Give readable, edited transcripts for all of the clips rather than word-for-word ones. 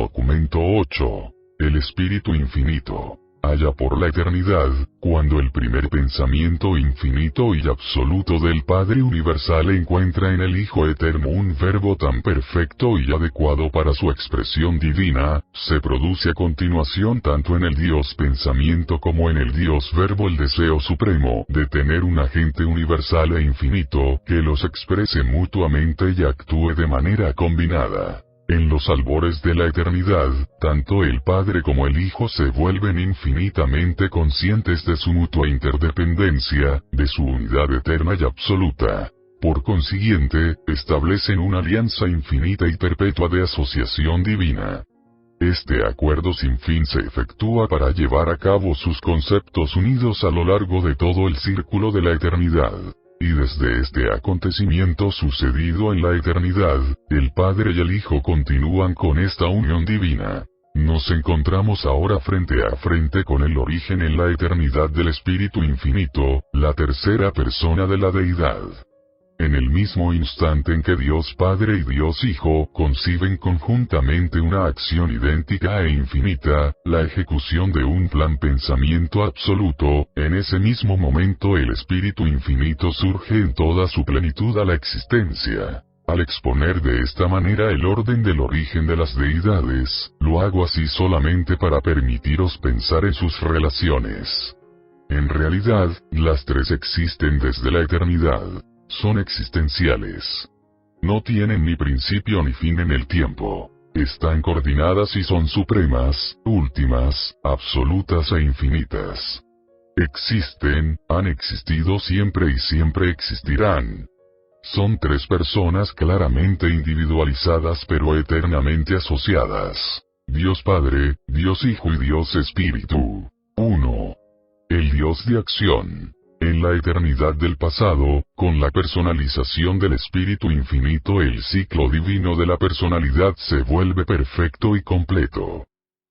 Documento 8. El Espíritu Infinito. Allá por la eternidad, cuando el primer pensamiento infinito y absoluto del Padre Universal encuentra en el Hijo Eterno un verbo tan perfecto y adecuado para su expresión divina, se produce a continuación tanto en el Dios Pensamiento como en el Dios Verbo el deseo supremo de tener un agente universal e infinito que los exprese mutuamente y actúe de manera combinada. En los albores de la eternidad, tanto el Padre como el Hijo se vuelven infinitamente conscientes de su mutua interdependencia, de su unidad eterna y absoluta. Por consiguiente, establecen una alianza infinita y perpetua de asociación divina. Este acuerdo sin fin se efectúa para llevar a cabo sus conceptos unidos a lo largo de todo el círculo de la eternidad. Y desde este acontecimiento sucedido en la eternidad, el Padre y el Hijo continúan con esta unión divina. Nos encontramos ahora frente a frente con el origen en la eternidad del Espíritu Infinito, la tercera persona de la Deidad. En el mismo instante en que Dios Padre y Dios Hijo conciben conjuntamente una acción idéntica e infinita, la ejecución de un plan pensamiento absoluto, en ese mismo momento el Espíritu Infinito surge en toda su plenitud a la existencia. Al exponer de esta manera el orden del origen de las deidades, lo hago así solamente para permitiros pensar en sus relaciones. En realidad, las tres existen desde la eternidad. Son existenciales. No tienen ni principio ni fin en el tiempo. Están coordinadas y son supremas, últimas, absolutas e infinitas. Existen, han existido siempre y siempre existirán. Son tres personas claramente individualizadas pero eternamente asociadas. Dios Padre, Dios Hijo y Dios Espíritu. 1. El Dios de acción. En la eternidad del pasado, con la personalización del Espíritu Infinito, el ciclo divino de la personalidad se vuelve perfecto y completo.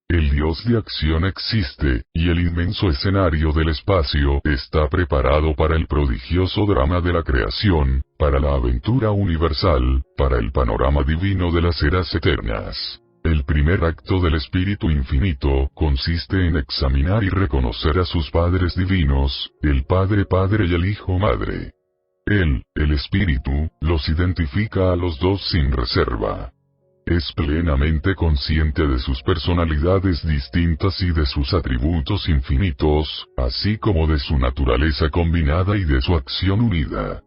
El Dios de acción existe, y el inmenso escenario del espacio está preparado para el prodigioso drama de la creación, para la aventura universal, para el panorama divino de las eras eternas. El primer acto del Espíritu Infinito consiste en examinar y reconocer a sus padres divinos, el Padre Padre y el Hijo Madre. Él, el Espíritu, los identifica a los dos sin reserva. Es plenamente consciente de sus personalidades distintas y de sus atributos infinitos, así como de su naturaleza combinada y de su acción unida.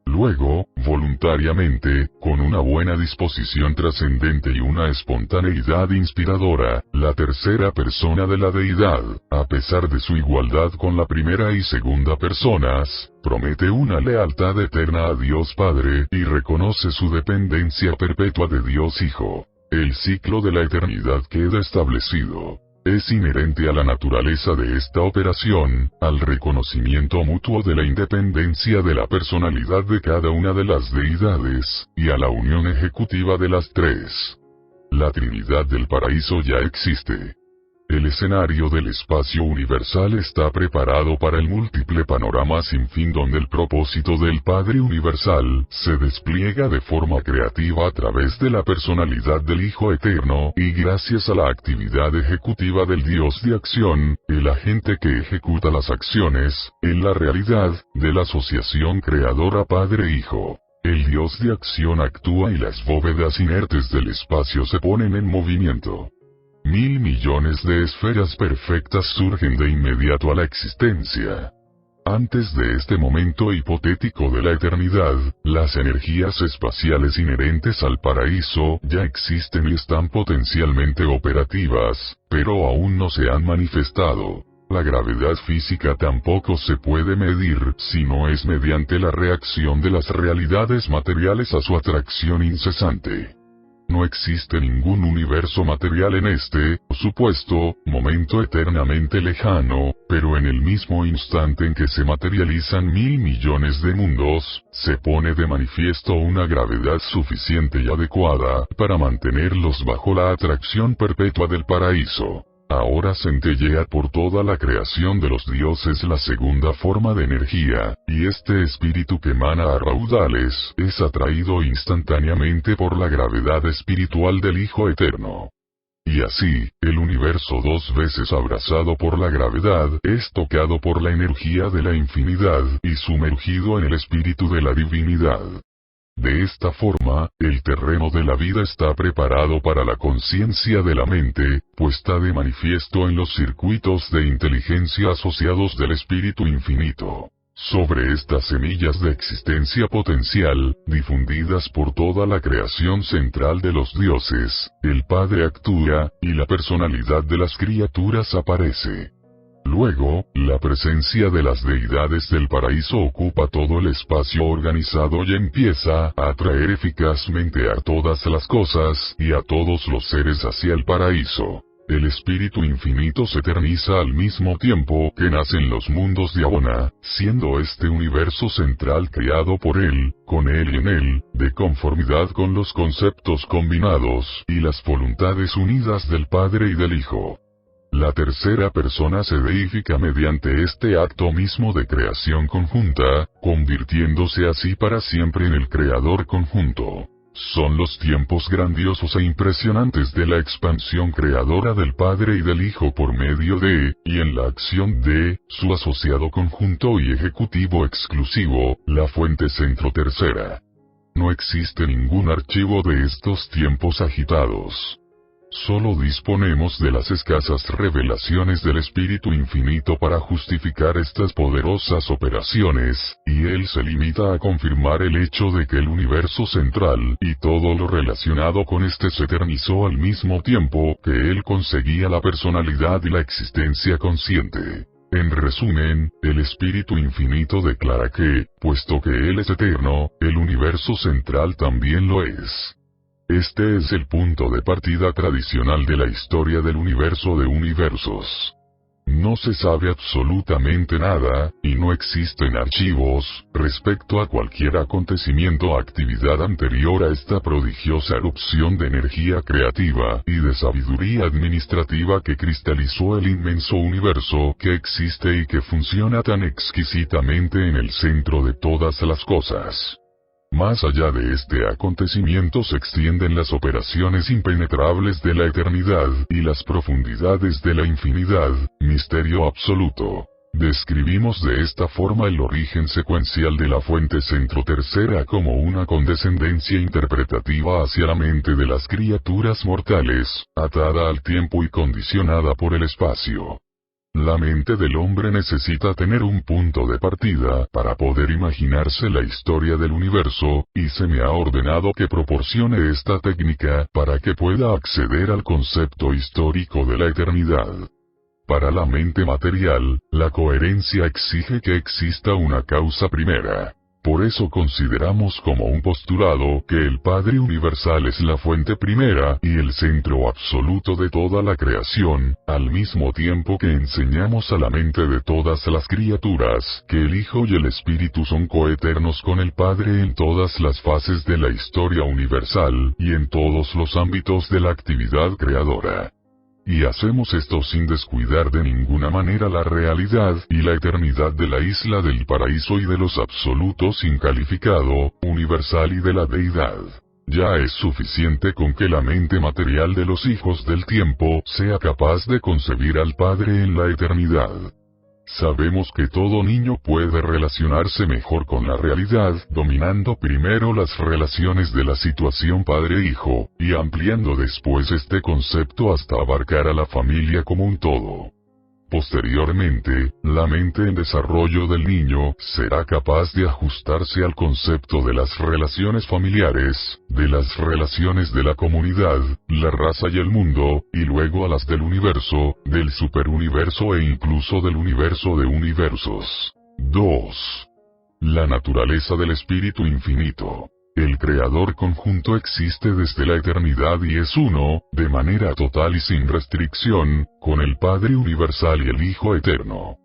Luego, voluntariamente, con una buena disposición trascendente y una espontaneidad inspiradora, la tercera persona de la deidad, a pesar de su igualdad con la primera y segunda personas, promete una lealtad eterna a Dios Padre y reconoce su dependencia perpetua de Dios Hijo. El ciclo de la eternidad queda establecido. Es inherente a la naturaleza de esta operación, al reconocimiento mutuo de la independencia de la personalidad de cada una de las deidades, y a la unión ejecutiva de las tres. La Trinidad del Paraíso ya existe. El escenario del espacio universal está preparado para el múltiple panorama sin fin donde el propósito del Padre Universal se despliega de forma creativa a través de la personalidad del Hijo Eterno y gracias a la actividad ejecutiva del Dios de acción, el agente que ejecuta las acciones, en la realidad, de la asociación creadora Padre-Hijo. El Dios de acción actúa y las bóvedas inertes del espacio se ponen en movimiento. 1.000 millones de esferas perfectas surgen de inmediato a la existencia. Antes de este momento hipotético de la eternidad, las energías espaciales inherentes al paraíso ya existen y están potencialmente operativas, pero aún no se han manifestado. La gravedad física tampoco se puede medir si no es mediante la reacción de las realidades materiales a su atracción incesante. No existe ningún universo material en este, supuesto, momento eternamente lejano, pero en el mismo instante en que se materializan 1.000 millones de mundos, se pone de manifiesto una gravedad suficiente y adecuada para mantenerlos bajo la atracción perpetua del paraíso. Ahora centellea por toda la creación de los dioses la segunda forma de energía, y este espíritu que emana a raudales es atraído instantáneamente por la gravedad espiritual del Hijo Eterno. y así, el universo dos veces abrazado por la gravedad es tocado por la energía de la infinidad y sumergido en el espíritu de la divinidad. De esta forma, el terreno de la vida está preparado para la conciencia de la mente, puesta de manifiesto en los circuitos de inteligencia asociados del espíritu infinito. Sobre estas semillas de existencia potencial, difundidas por toda la creación central de los dioses, el Padre actúa, y la personalidad de las criaturas aparece. Luego, la presencia de las deidades del paraíso ocupa todo el espacio organizado y empieza a atraer eficazmente a todas las cosas y a todos los seres hacia el paraíso. El espíritu infinito se eterniza al mismo tiempo que nacen los mundos de Abona, siendo este universo central creado por él, con él y en él, de conformidad con los conceptos combinados y las voluntades unidas del Padre y del Hijo. La tercera persona se deifica mediante este acto mismo de creación conjunta, convirtiéndose así para siempre en el creador conjunto. Son los tiempos grandiosos e impresionantes de la expansión creadora del Padre y del Hijo por medio de, y en la acción de, su asociado conjunto y ejecutivo exclusivo, la fuente centro tercera. No existe ningún archivo de estos tiempos agitados. Solo disponemos de las escasas revelaciones del Espíritu Infinito para justificar estas poderosas operaciones, y él se limita a confirmar el hecho de que el universo central y todo lo relacionado con este se eternizó al mismo tiempo que él conseguía la personalidad y la existencia consciente. En resumen, el Espíritu Infinito declara que, puesto que él es eterno, el universo central también lo es. Este es el punto de partida tradicional de la historia del universo de universos. No se sabe absolutamente nada, y no existen archivos, respecto a cualquier acontecimiento o actividad anterior a esta prodigiosa erupción de energía creativa y de sabiduría administrativa que cristalizó el inmenso universo que existe y que funciona tan exquisitamente en el centro de todas las cosas. Más allá de este acontecimiento se extienden las operaciones impenetrables de la eternidad y las profundidades de la infinidad, misterio absoluto. Describimos de esta forma el origen secuencial de la fuente centro tercera como una condescendencia interpretativa hacia la mente de las criaturas mortales, atada al tiempo y condicionada por el espacio. La mente del hombre necesita tener un punto de partida para poder imaginarse la historia del universo, y se me ha ordenado que proporcione esta técnica para que pueda acceder al concepto histórico de la eternidad. Para la mente material, la coherencia exige que exista una causa primera. Por eso consideramos como un postulado que el Padre Universal es la fuente primera y el centro absoluto de toda la creación, al mismo tiempo que enseñamos a la mente de todas las criaturas que el Hijo y el Espíritu son coeternos con el Padre en todas las fases de la historia universal y en todos los ámbitos de la actividad creadora. Y hacemos esto sin descuidar de ninguna manera la realidad y la eternidad de la isla del paraíso y de los absolutos incalificado, universal y de la deidad. Ya es suficiente con que la mente material de los hijos del tiempo sea capaz de concebir al Padre en la eternidad. Sabemos que todo niño puede relacionarse mejor con la realidad, dominando primero las relaciones de la situación padre-hijo, y ampliando después este concepto hasta abarcar a la familia como un todo. Posteriormente, la mente en desarrollo del niño será capaz de ajustarse al concepto de las relaciones familiares, de las relaciones de la comunidad, la raza y el mundo, y luego a las del universo, del superuniverso e incluso del universo de universos. 2. La naturaleza del espíritu infinito. El creador conjunto existe desde la eternidad y es uno, de manera total y sin restricción, con el Padre Universal y el Hijo Eterno.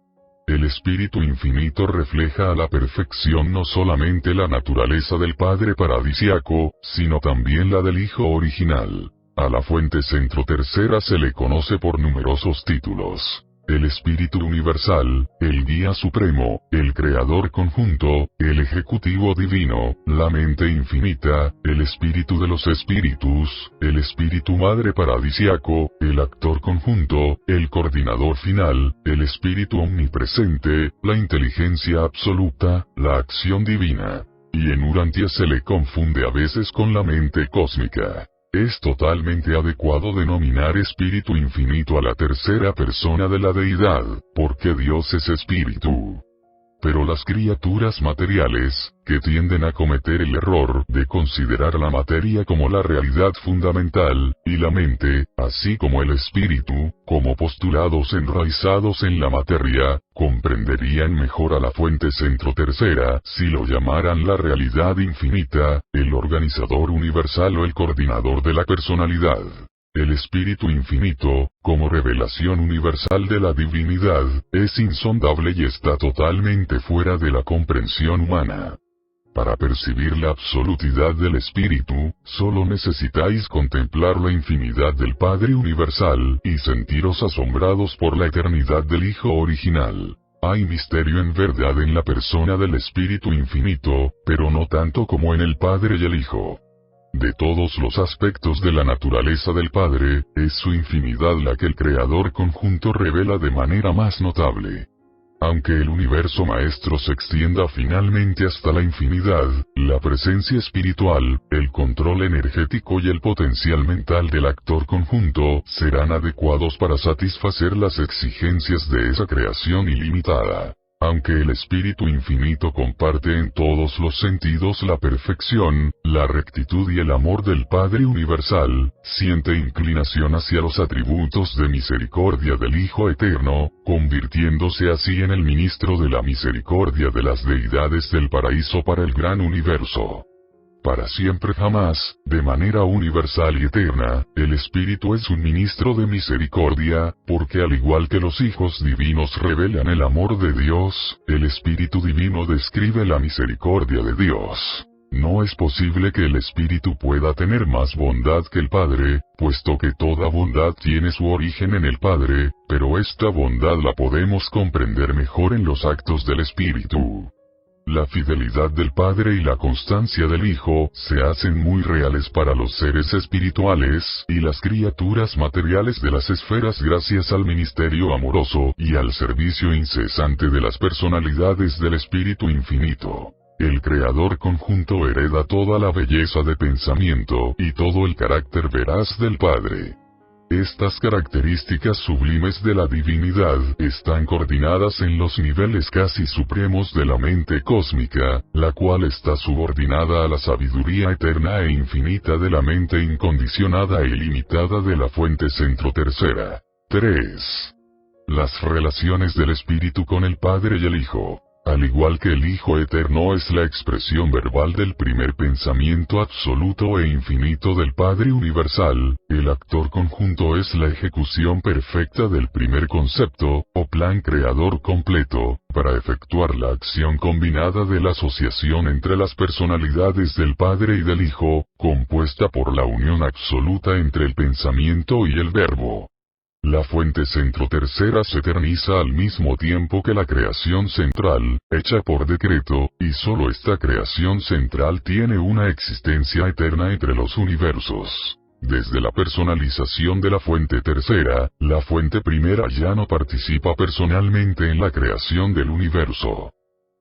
El Espíritu Infinito refleja a la perfección no solamente la naturaleza del Padre paradisiaco, sino también la del Hijo original. A la fuente centro tercera se le conoce por numerosos títulos. el Espíritu Universal, el Guía Supremo, el Creador Conjunto, el Ejecutivo Divino, la Mente Infinita, el Espíritu de los Espíritus, el Espíritu Madre Paradisiaco, el Actor Conjunto, el Coordinador Final, el Espíritu Omnipresente, la Inteligencia Absoluta, la Acción Divina. Y en Urantia se le confunde a veces con la mente cósmica. Es totalmente adecuado denominar Espíritu Infinito a la tercera persona de la deidad, porque Dios es Espíritu. Pero las criaturas materiales, que tienden a cometer el error de considerar la materia como la realidad fundamental, y la mente, así como el espíritu, como postulados enraizados en la materia, comprenderían mejor a la fuente centro tercera si lo llamaran la realidad infinita, el organizador universal o el coordinador de la personalidad. El Espíritu Infinito, como revelación universal de la divinidad, es insondable y está totalmente fuera de la comprensión humana. Para percibir la absolutidad del Espíritu, solo necesitáis contemplar la infinidad del Padre Universal y sentiros asombrados por la eternidad del Hijo original. Hay misterio en verdad en la persona del Espíritu Infinito, pero no tanto como en el Padre y el Hijo. De todos los aspectos de la naturaleza del Padre, es su infinidad la que el Creador Conjunto revela de manera más notable. Aunque el universo maestro se extienda finalmente hasta la infinidad, la presencia espiritual, el control energético y el potencial mental del actor conjunto serán adecuados para satisfacer las exigencias de esa creación ilimitada. Aunque el Espíritu Infinito comparte en todos los sentidos la perfección, la rectitud y el amor del Padre Universal, siente inclinación hacia los atributos de misericordia del Hijo Eterno, convirtiéndose así en el ministro de la misericordia de las deidades del paraíso para el gran universo. Para siempre jamás, de manera universal y eterna, el Espíritu es un ministro de misericordia, porque al igual que los hijos divinos revelan el amor de Dios, el Espíritu Divino describe la misericordia de Dios. No es posible que el Espíritu pueda tener más bondad que el Padre, puesto que toda bondad tiene su origen en el Padre, pero esta bondad la podemos comprender mejor en los actos del Espíritu. La fidelidad del Padre y la constancia del Hijo se hacen muy reales para los seres espirituales y las criaturas materiales de las esferas gracias al ministerio amoroso y al servicio incesante de las personalidades del Espíritu Infinito. El Creador Conjunto hereda toda la belleza de pensamiento y todo el carácter veraz del Padre. Estas características sublimes de la divinidad están coordinadas en los niveles casi supremos de la mente cósmica, la cual está subordinada a la sabiduría eterna e infinita de la mente incondicionada e ilimitada de la fuente centro tercera. 3. Las relaciones del Espíritu con el Padre y el Hijo. Al igual que el Hijo Eterno es la expresión verbal del primer pensamiento absoluto e infinito del Padre Universal, el actor conjunto es la ejecución perfecta del primer concepto, o plan creador completo, para efectuar la acción combinada de la asociación entre las personalidades del Padre y del Hijo, compuesta por la unión absoluta entre el pensamiento y el verbo. La fuente centro tercera se eterniza al mismo tiempo que la creación central, hecha por decreto, y solo esta creación central tiene una existencia eterna entre los universos. Desde la personalización de la fuente tercera, la fuente primera ya no participa personalmente en la creación del universo.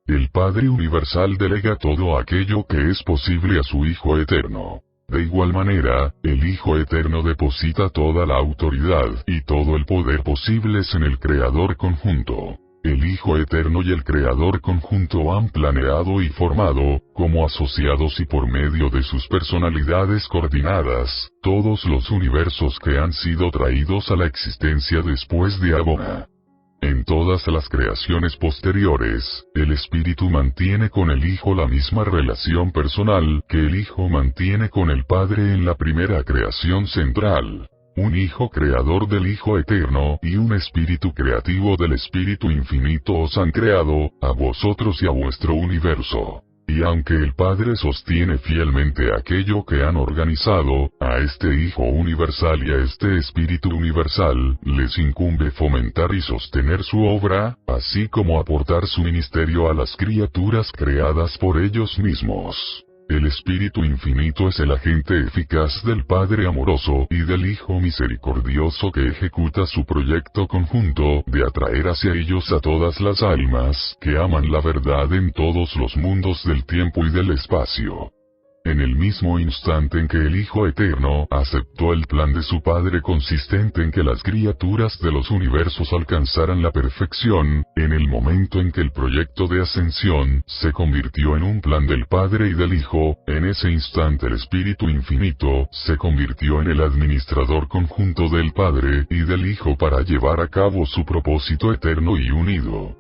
El Padre Universal delega todo aquello que es posible a su Hijo Eterno. De igual manera, el Hijo Eterno deposita toda la autoridad y todo el poder posibles en el Creador Conjunto. El Hijo Eterno y el Creador Conjunto han planeado y formado, como asociados y por medio de sus personalidades coordinadas, todos los universos que han sido traídos a la existencia después de Abona. En todas las creaciones posteriores, el Espíritu mantiene con el Hijo la misma relación personal que el Hijo mantiene con el Padre en la primera creación central. Un Hijo creador del Hijo Eterno y un Espíritu creativo del Espíritu Infinito os han creado, a vosotros y a vuestro universo. Y aunque el Padre sostiene fielmente aquello que han organizado, a este Hijo Universal y a este Espíritu Universal, les incumbe fomentar y sostener su obra, así como aportar su ministerio a las criaturas creadas por ellos mismos. El Espíritu Infinito es el agente eficaz del Padre amoroso y del Hijo misericordioso que ejecuta su proyecto conjunto de atraer hacia ellos a todas las almas que aman la verdad en todos los mundos del tiempo y del espacio. En el mismo instante en que el Hijo Eterno aceptó el plan de su Padre consistente en que las criaturas de los universos alcanzaran la perfección, en el momento en que el proyecto de ascensión se convirtió en un plan del Padre y del Hijo, en ese instante el Espíritu Infinito se convirtió en el administrador conjunto del Padre y del Hijo para llevar a cabo su propósito eterno y unido.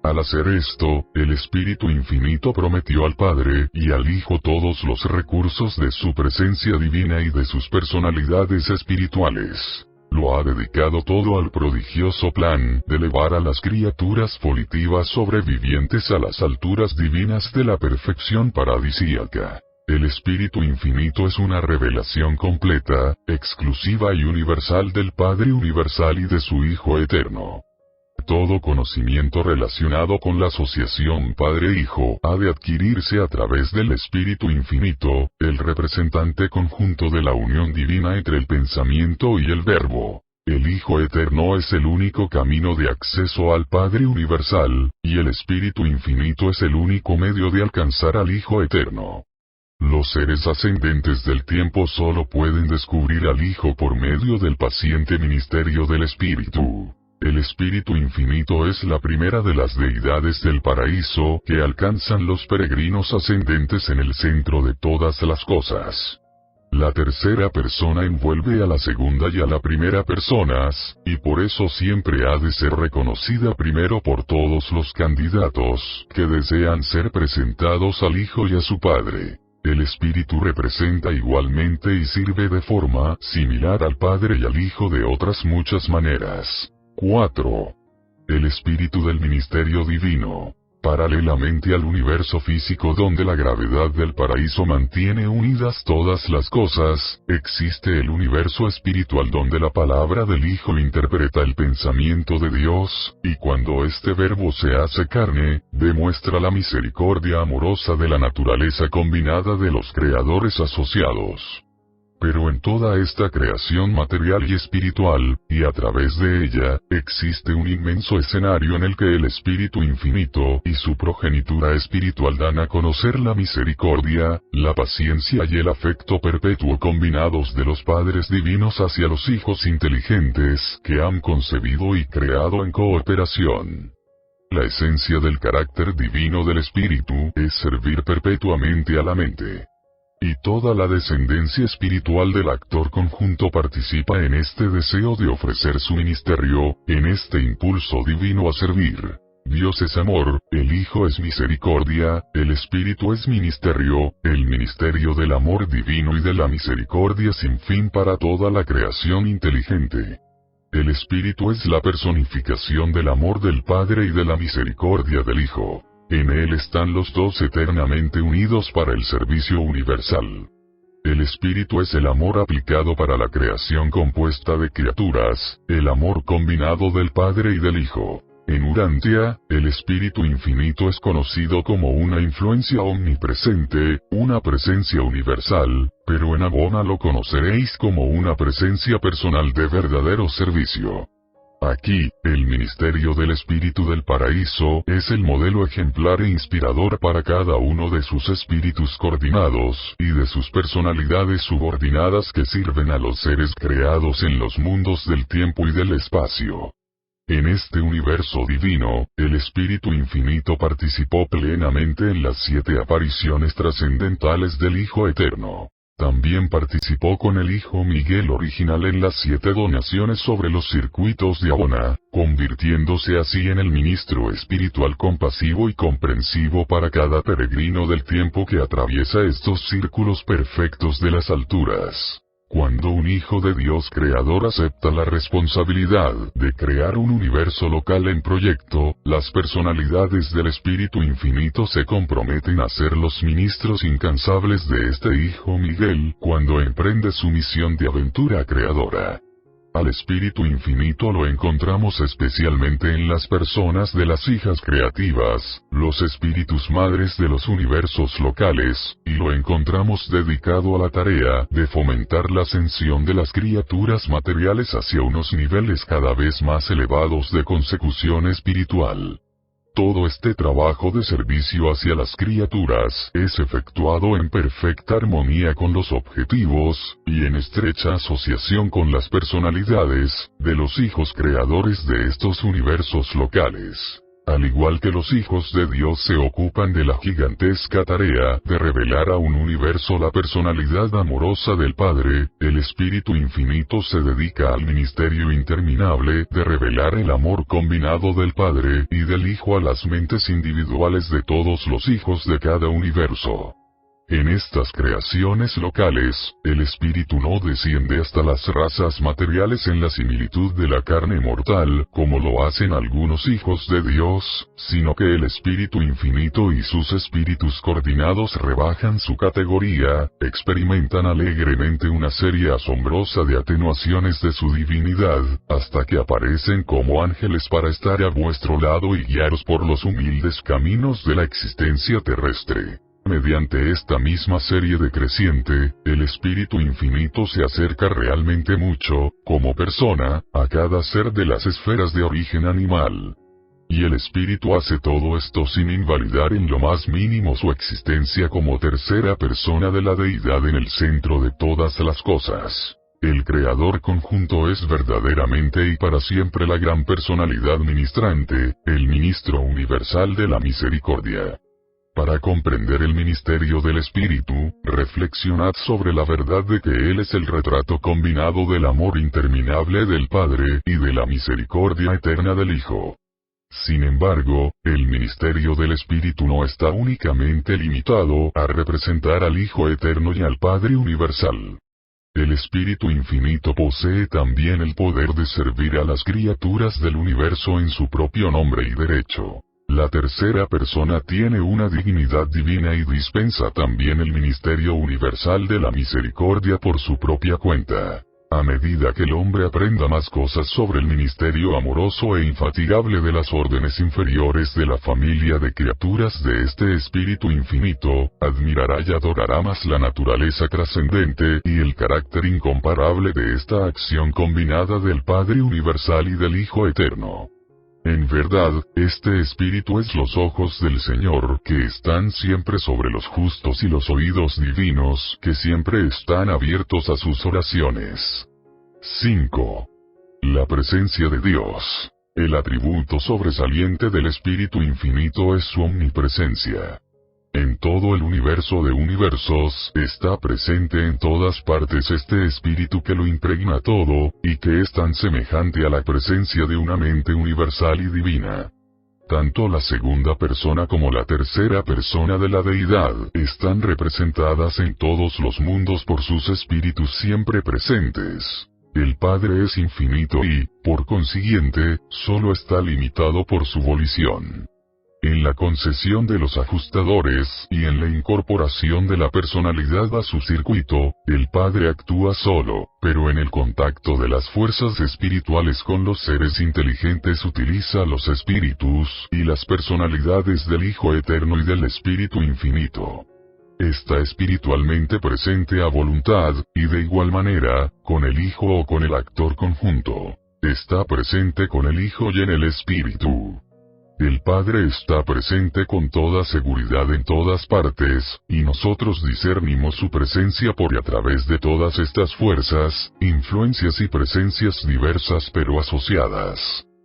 Al hacer esto, el Espíritu Infinito prometió al Padre y al Hijo todos los recursos de su presencia divina y de sus personalidades espirituales. Lo ha dedicado todo al prodigioso plan de elevar a las criaturas volitivas sobrevivientes a las alturas divinas de la perfección paradisíaca. El Espíritu Infinito es una revelación completa, exclusiva y universal del Padre Universal y de su Hijo Eterno. Todo conocimiento relacionado con la asociación Padre-Hijo ha de adquirirse a través del Espíritu Infinito, el representante conjunto de la unión divina entre el pensamiento y el verbo. El Hijo Eterno es el único camino de acceso al Padre Universal, y el Espíritu Infinito es el único medio de alcanzar al Hijo Eterno. Los seres ascendentes del tiempo solo pueden descubrir al Hijo por medio del paciente ministerio del Espíritu. El Espíritu Infinito es la primera de las deidades del paraíso que alcanzan los peregrinos ascendentes en el centro de todas las cosas. La tercera persona envuelve a la segunda y a la primera personas, y por eso siempre ha de ser reconocida primero por todos los candidatos que desean ser presentados al Hijo y a su Padre. El Espíritu representa igualmente y sirve de forma similar al Padre y al Hijo de otras muchas maneras. 4. El espíritu del ministerio divino. Paralelamente al universo físico donde la gravedad del paraíso mantiene unidas todas las cosas, existe el universo espiritual donde la palabra del Hijo interpreta el pensamiento de Dios, y cuando este verbo se hace carne, demuestra la misericordia amorosa de la naturaleza combinada de los creadores asociados. Pero en toda esta creación material y espiritual, y a través de ella, existe un inmenso escenario en el que el Espíritu Infinito y su progenitura espiritual dan a conocer la misericordia, la paciencia y el afecto perpetuo combinados de los padres divinos hacia los hijos inteligentes que han concebido y creado en cooperación. La esencia del carácter divino del Espíritu es servir perpetuamente a la mente. Y toda la descendencia espiritual del actor conjunto participa en este deseo de ofrecer su ministerio, en este impulso divino a servir. Dios es amor, el Hijo es misericordia, el Espíritu es ministerio, el ministerio del amor divino y de la misericordia sin fin para toda la creación inteligente. El Espíritu es la personificación del amor del Padre y de la misericordia del Hijo. En él están los dos eternamente unidos para el servicio universal. El Espíritu es el amor aplicado para la creación compuesta de criaturas, el amor combinado del Padre y del Hijo. En Urantia, el Espíritu Infinito es conocido como una influencia omnipresente, una presencia universal, pero en Abona lo conoceréis como una presencia personal de verdadero servicio. Aquí, el ministerio del Espíritu del Paraíso es el modelo ejemplar e inspirador para cada uno de sus espíritus coordinados y de sus personalidades subordinadas que sirven a los seres creados en los mundos del tiempo y del espacio. En este universo divino, el Espíritu Infinito participó plenamente en las 7 apariciones trascendentales del Hijo Eterno. También participó con el Hijo Miguel original en las 7 donaciones sobre los circuitos de Abona, convirtiéndose así en el ministro espiritual compasivo y comprensivo para cada peregrino del tiempo que atraviesa estos círculos perfectos de las alturas. Cuando un hijo de Dios creador acepta la responsabilidad de crear un universo local en proyecto, las personalidades del Espíritu Infinito se comprometen a ser los ministros incansables de este Hijo Miguel, cuando emprende su misión de aventura creadora. Al Espíritu Infinito lo encontramos especialmente en las personas de las hijas creativas, los espíritus madres de los universos locales, y lo encontramos dedicado a la tarea de fomentar la ascensión de las criaturas materiales hacia unos niveles cada vez más elevados de consecución espiritual. Todo este trabajo de servicio hacia las criaturas es efectuado en perfecta armonía con los objetivos, y en estrecha asociación con las personalidades, de los hijos creadores de estos universos locales. Al igual que los hijos de Dios se ocupan de la gigantesca tarea de revelar a un universo la personalidad amorosa del Padre, el Espíritu Infinito se dedica al ministerio interminable de revelar el amor combinado del Padre y del Hijo a las mentes individuales de todos los hijos de cada universo. En estas creaciones locales, el Espíritu no desciende hasta las razas materiales en la similitud de la carne mortal, como lo hacen algunos hijos de Dios, sino que el Espíritu Infinito y sus espíritus coordinados rebajan su categoría, experimentan alegremente una serie asombrosa de atenuaciones de su divinidad, hasta que aparecen como ángeles para estar a vuestro lado y guiaros por los humildes caminos de la existencia terrestre. Mediante esta misma serie decreciente, el Espíritu Infinito se acerca realmente mucho, como persona, a cada ser de las esferas de origen animal. Y el Espíritu hace todo esto sin invalidar en lo más mínimo su existencia como tercera persona de la deidad en el centro de todas las cosas. El Creador conjunto es verdaderamente y para siempre la gran personalidad ministrante, el ministro universal de la misericordia. Para comprender el ministerio del Espíritu, reflexionad sobre la verdad de que Él es el retrato combinado del amor interminable del Padre y de la misericordia eterna del Hijo. Sin embargo, el ministerio del Espíritu no está únicamente limitado a representar al Hijo eterno y al Padre universal. El Espíritu Infinito posee también el poder de servir a las criaturas del universo en su propio nombre y derecho. La tercera persona tiene una dignidad divina y dispensa también el ministerio universal de la misericordia por su propia cuenta. A medida que el hombre aprenda más cosas sobre el ministerio amoroso e infatigable de las órdenes inferiores de la familia de criaturas de este Espíritu Infinito, admirará y adorará más la naturaleza trascendente y el carácter incomparable de esta acción combinada del Padre Universal y del Hijo Eterno. En verdad, este Espíritu es los ojos del Señor que están siempre sobre los justos y los oídos divinos que siempre están abiertos a sus oraciones. 5. La presencia de Dios. El atributo sobresaliente del Espíritu Infinito es su omnipresencia. En todo el universo de universos, está presente en todas partes este espíritu que lo impregna todo, y que es tan semejante a la presencia de una mente universal y divina. Tanto la segunda persona como la tercera persona de la deidad están representadas en todos los mundos por sus espíritus siempre presentes. El Padre es infinito y, por consiguiente, solo está limitado por su volición. En la concesión de los ajustadores y en la incorporación de la personalidad a su circuito, el Padre actúa solo, pero en el contacto de las fuerzas espirituales con los seres inteligentes utiliza los espíritus y las personalidades del Hijo Eterno y del Espíritu Infinito. Está espiritualmente presente a voluntad, y de igual manera, con el Hijo o con el actor conjunto. Está presente con el Hijo y en el Espíritu. El Padre está presente con toda seguridad en todas partes, y nosotros discernimos su presencia por y a través de todas estas fuerzas, influencias y presencias diversas pero asociadas.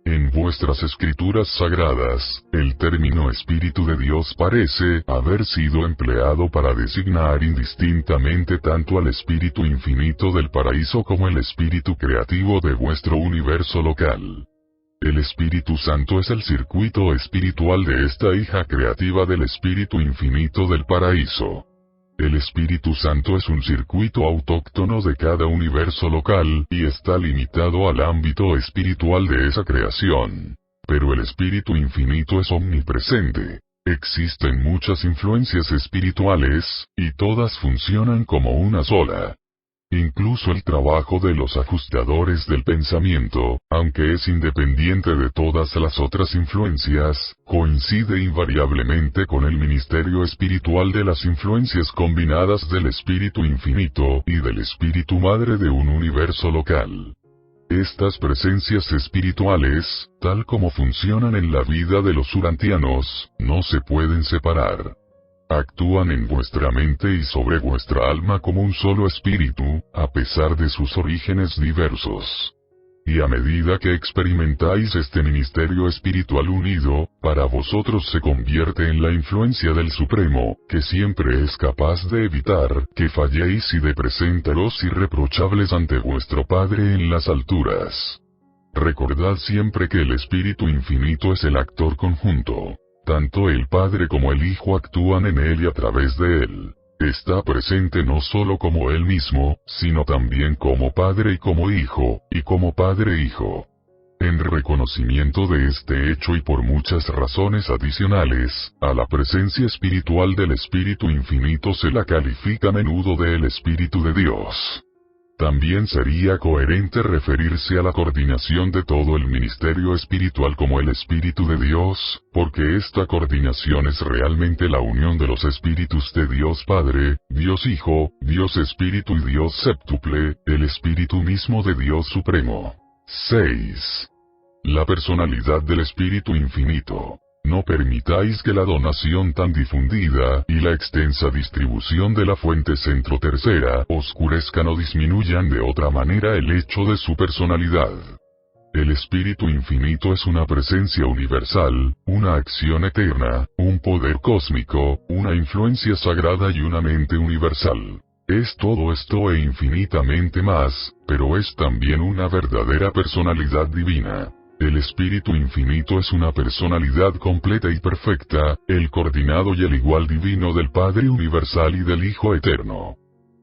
En vuestras escrituras sagradas, el término Espíritu de Dios parece haber sido empleado para designar indistintamente tanto al Espíritu Infinito del paraíso como el Espíritu creativo de vuestro universo local. El Espíritu Santo es el circuito espiritual de esta hija creativa del Espíritu Infinito del paraíso. El Espíritu Santo es un circuito autóctono de cada universo local, y está limitado al ámbito espiritual de esa creación. Pero el Espíritu Infinito es omnipresente. Existen muchas influencias espirituales, y todas funcionan como una sola. Incluso el trabajo de los ajustadores del pensamiento, aunque es independiente de todas las otras influencias, coincide invariablemente con el ministerio espiritual de las influencias combinadas del Espíritu Infinito y del Espíritu Madre de un universo local. Estas presencias espirituales, tal como funcionan en la vida de los urantianos, no se pueden separar. Actúan en vuestra mente y sobre vuestra alma como un solo espíritu, a pesar de sus orígenes diversos. Y a medida que experimentáis este ministerio espiritual unido, para vosotros se convierte en la influencia del Supremo, que siempre es capaz de evitar que falléis y de presentaros irreprochables ante vuestro Padre en las alturas. Recordad siempre que el Espíritu Infinito es el actor conjunto. Tanto el Padre como el Hijo actúan en él y a través de él. Está presente no solo como él mismo, sino también como Padre y como Hijo, y como Padre e Hijo. En reconocimiento de este hecho y por muchas razones adicionales, a la presencia espiritual del Espíritu Infinito se la califica a menudo de el Espíritu de Dios. También sería coherente referirse a la coordinación de todo el ministerio espiritual como el Espíritu de Dios, porque esta coordinación es realmente la unión de los espíritus de Dios Padre, Dios Hijo, Dios Espíritu y Dios Séptuple, el Espíritu mismo de Dios Supremo. 6. La personalidad del Espíritu Infinito. No permitáis que la donación tan difundida y la extensa distribución de la fuente centro tercera oscurezcan o disminuyan de otra manera el hecho de su personalidad. El Espíritu Infinito es una presencia universal, una acción eterna, un poder cósmico, una influencia sagrada y una mente universal. Es todo esto e infinitamente más, pero es también una verdadera personalidad divina. El Espíritu Infinito es una personalidad completa y perfecta, el coordinado y el igual divino del Padre Universal y del Hijo Eterno.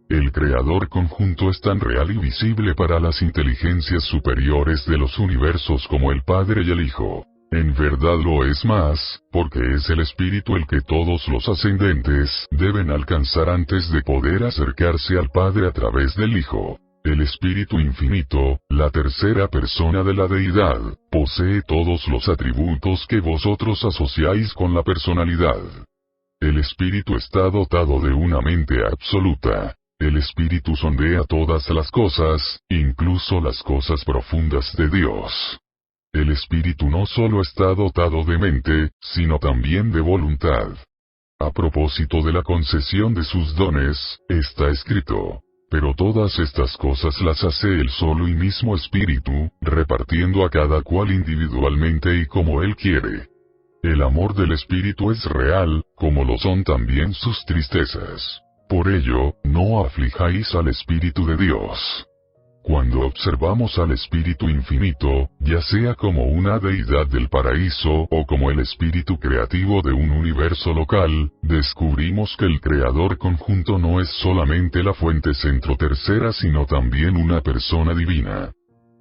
El Creador conjunto es tan real y visible para las inteligencias superiores de los universos como el Padre y el Hijo. En verdad lo es más, porque es el Espíritu el que todos los ascendentes deben alcanzar antes de poder acercarse al Padre a través del Hijo. El Espíritu Infinito, la tercera persona de la Deidad, posee todos los atributos que vosotros asociáis con la personalidad. El Espíritu está dotado de una mente absoluta. El Espíritu sondea todas las cosas, incluso las cosas profundas de Dios. El Espíritu no solo está dotado de mente, sino también de voluntad. A propósito de la concesión de sus dones, está escrito: pero todas estas cosas las hace el solo y mismo Espíritu, repartiendo a cada cual individualmente y como Él quiere. El amor del Espíritu es real, como lo son también sus tristezas. Por ello, no aflijáis al Espíritu de Dios. Cuando observamos al Espíritu Infinito, ya sea como una deidad del paraíso o como el espíritu creativo de un universo local, descubrimos que el Creador conjunto no es solamente la fuente centro tercera sino también una persona divina.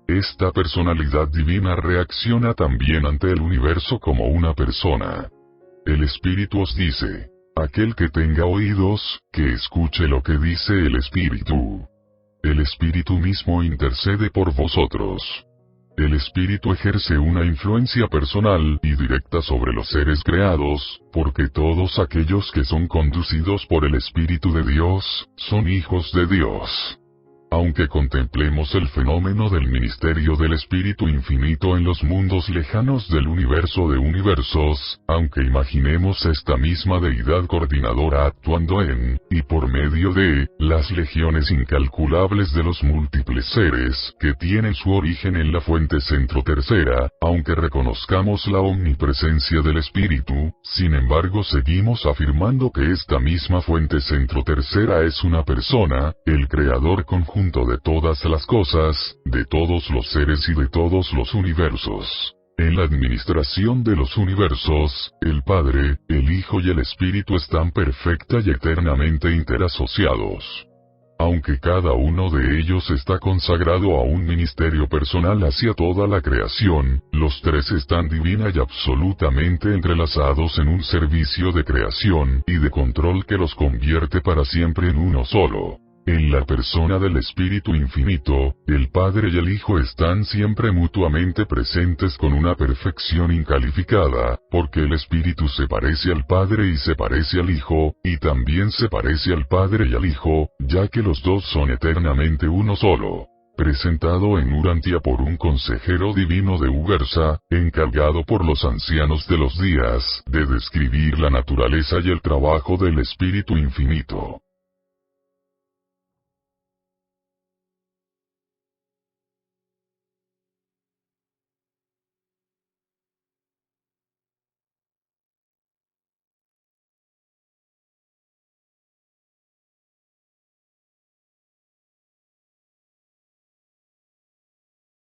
Esta personalidad divina reacciona también ante el universo como una persona. El Espíritu os dice: aquel que tenga oídos, que escuche lo que dice el Espíritu. El Espíritu mismo intercede por vosotros. El Espíritu ejerce una influencia personal y directa sobre los seres creados, porque todos aquellos que son conducidos por el Espíritu de Dios, son hijos de Dios. Aunque contemplemos el fenómeno del ministerio del Espíritu Infinito en los mundos lejanos del universo de universos, aunque imaginemos esta misma deidad coordinadora actuando en, y por medio de, las legiones incalculables de los múltiples seres que tienen su origen en la fuente centro tercera, aunque reconozcamos la omnipresencia del Espíritu, sin embargo seguimos afirmando que esta misma fuente centro tercera es una persona, el Creador conjunto de todas las cosas, de todos los seres y de todos los universos. En la administración de los universos, el Padre, el Hijo y el Espíritu están perfecta y eternamente interasociados. Aunque cada uno de ellos está consagrado a un ministerio personal hacia toda la creación, los tres están divina y absolutamente entrelazados en un servicio de creación y de control que los convierte para siempre en uno solo. En la persona del Espíritu Infinito, el Padre y el Hijo están siempre mutuamente presentes con una perfección incalificada, porque el Espíritu se parece al Padre y se parece al Hijo, y también se parece al Padre y al Hijo, ya que los dos son eternamente uno solo. Presentado en Urantia por un consejero divino de Ugarsa, encargado por los ancianos de los días, de describir la naturaleza y el trabajo del Espíritu Infinito.